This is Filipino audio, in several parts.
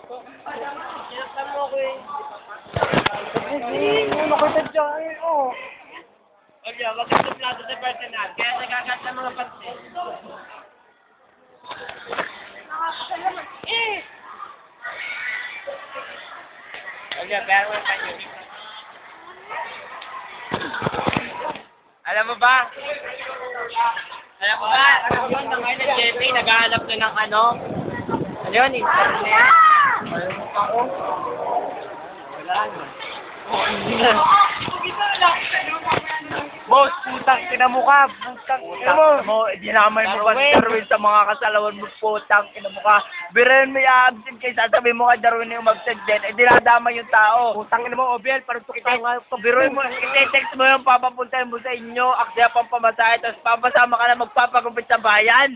Sinaktan mo ko eh. Ano kita dyan? Oh. Olya, wag kang suplado sa personal. Kaya nagagat ng mga pansin. Olya, pero mo pa yun. Alam mo ba? Ano yun? Nang ngayon ng Jeffrey, naghahanap na ng ano? Ano yun? Internet? Ako? Wala na. Boss, putang ina mo ka. Putang ina mo. Dinamay mo pa si Darwin sa mga kasalawan mo. Putang ina mo ka. Biren mo i-absent kayo. Sasabihin mo ka Darwin yung mag-send din. Dinadama yung tao. Putang ina mo, Obiel. Parang kita nga. Biren mo. I-text mo yung papapuntahin mo sa inyo. Aksaya pang pamasahe. Tapos papasama ka na magpapagumpit sa bayan.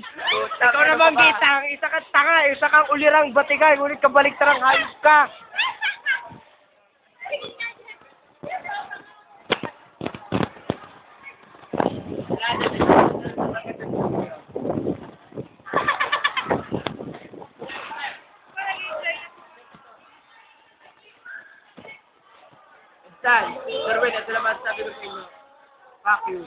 Ikaw naman, Bitang. Isa kang tanga. Isa kang ulirang batigay. Ngunit kabaliktarang hayop ka. Saan? Darwin, ito naman sabi ko sa inyo. Fuck you.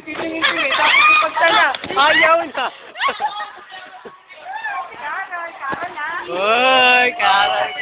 Titingin ko eh. Tapos ipagta na. Ayaw na. Uy, Carol.